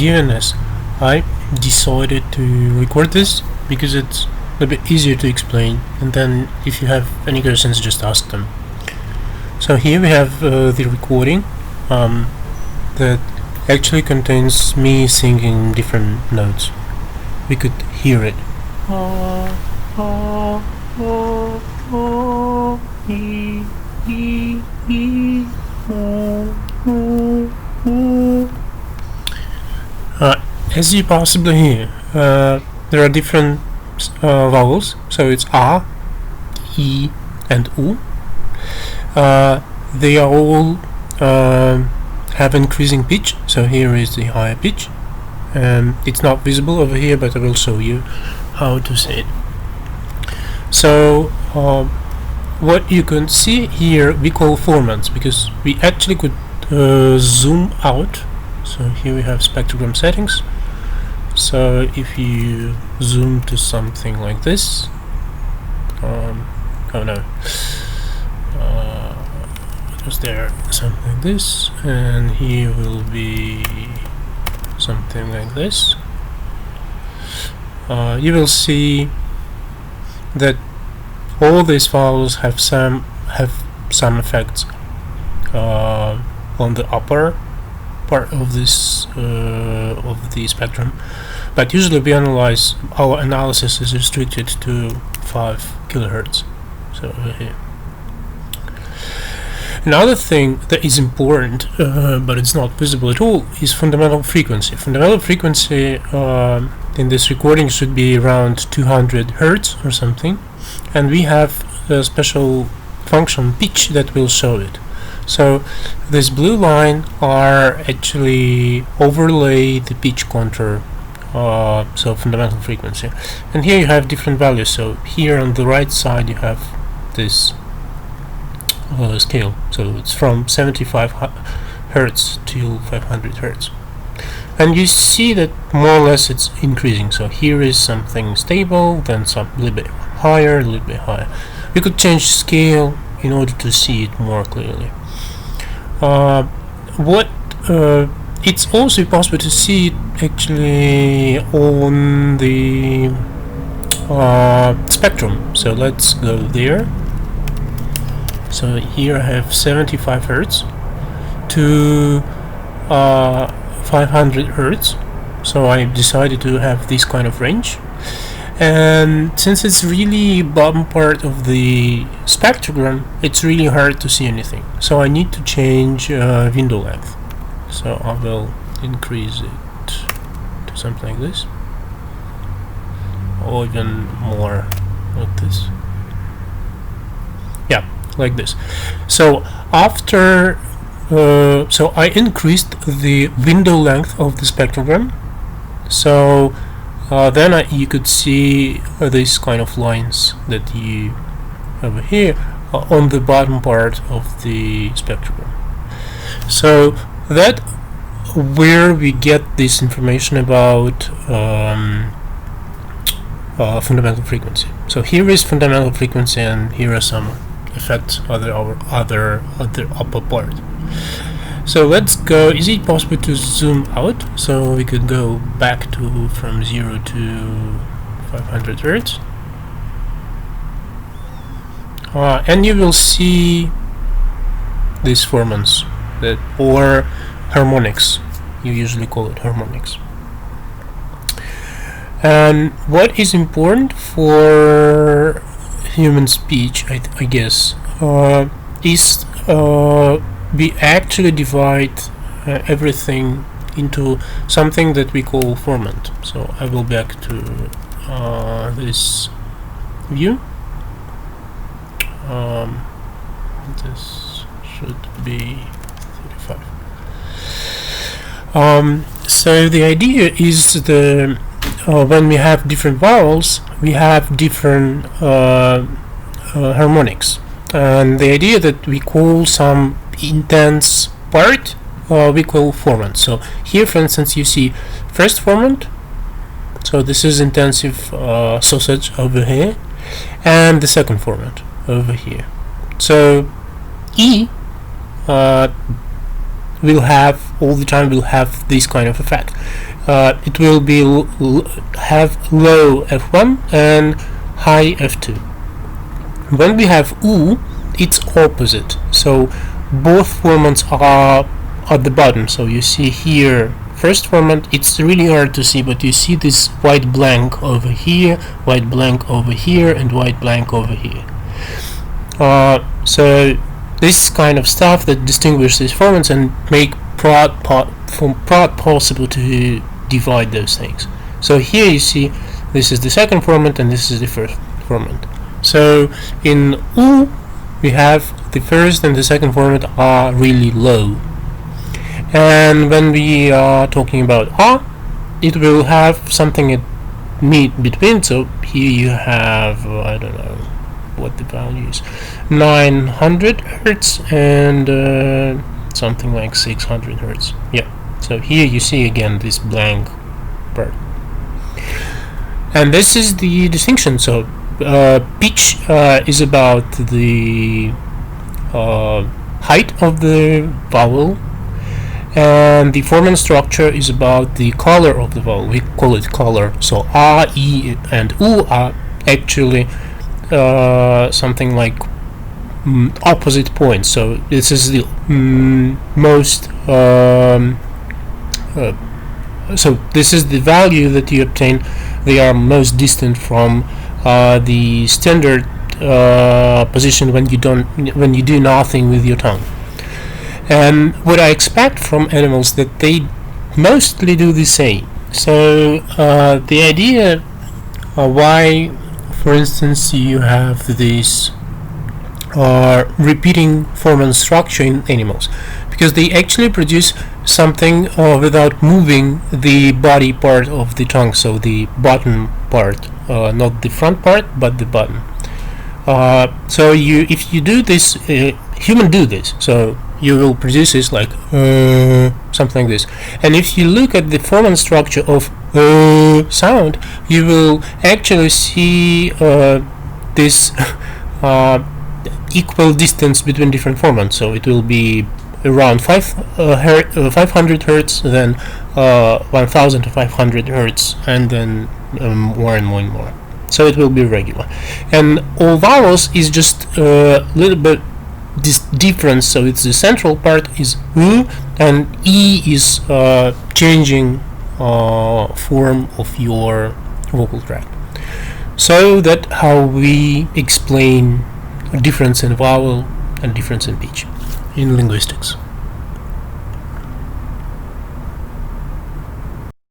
given this, I decided to record this because it's a bit easier to explain, and then if you have any questions, just ask them. So here we have the recording that actually contains me singing different notes. We could hear it. As you possibly hear, there are different vowels, so it's A, E, and U. They are all have increasing pitch, so here is the higher pitch. It's not visible over here, but I will show you how to say it. So what you can see here we call formants, because we actually could zoom out. So here we have spectrogram settings. So if you zoom to something like this, oh no, just there, something like this, and here will be something like this. You will see that all these vowels have some effects on the upper part of this of the spectrum, but usually our analysis is restricted to 5 kilohertz. So over here. Another thing that is important, but it's not visible at all, is fundamental frequency. Fundamental frequency in this recording should be around 200 hertz or something, and we have a special function pitch that will show it. So this blue line are actually overlay the pitch contour, so fundamental frequency. And here you have different values. So here on the right side you have this scale. So it's from 75 hertz to 500 hertz. And you see that more or less it's increasing. So here is something stable, then some a little bit higher, a little bit higher. You could change scale in order to see it more clearly. It's also possible to see it actually on the spectrum. So let's go there. So here I have 75 hertz to 500 hertz. So I decided to have this kind of range. And since it's really bottom part of the spectrogram, it's really hard to see anything. So I need to change window length. So I will increase it to something like this, or even more like this. Yeah, like this. So after, so I increased the window length of the spectrogram. So then you could see these kind of lines that you over here on the bottom part of the spectrogram. So that where we get this information about fundamental frequency. So here is fundamental frequency, and here are some effects on the upper part. So let's go. Is it possible to zoom out? So we could go back to from 0 to 500 hertz. And you will see these formants, or harmonics. You usually call it harmonics. And what is important for human speech, I guess, is we actually divide everything into something that we call formant. So I will back to this view. This should be 35. So the idea is the when we have different vowels, we have different harmonics, and the idea that we call some intense part we call formant. So here, for instance, you see first formant. So this is intensive sausage over here, and the second formant over here. So E will have all the time will have this kind of effect. It will be have low F1 and high F2. When we have U, it's opposite. So both formants are at the bottom. So you see here first formant, it's really hard to see, but you see this white blank over here, white blank over here, and white blank over here. So this kind of stuff that distinguishes these formants and make prod possible to divide those things. So here you see this is the second formant and this is the first formant. So in U we have the first and the second formant are really low. And when we are talking about A, it will have something in between. So here you have, I don't know what the value is, 900 Hertz and something like 600 Hertz. Yeah, so here you see again this blank part. And this is the distinction. So pitch is about the height of the vowel, and the formant structure is about the color of the vowel. We call it color. So A, E, and U are actually something like opposite points. So this is the most so this is the value that you obtain. They are most distant from the standard position when you do nothing with your tongue. And what I expect from animals that they mostly do the same. So the idea why, for instance, you have this repeating formant structure in animals, because they actually produce something without moving the body part of the tongue, so the bottom part, not the front part but the bottom. So if you do this, human do this, so you will produce this like something like this. And if you look at the formant structure of sound, you will actually see this equal distance between different formants. So it will be around 500 Hertz, then 1500 Hertz, and then more and more and more. So it will be regular. And all vowels is just a little bit this difference. So it's the central part is U, and E is changing form of your vocal tract. So that how we explain a difference in vowel and difference in pitch in linguistics.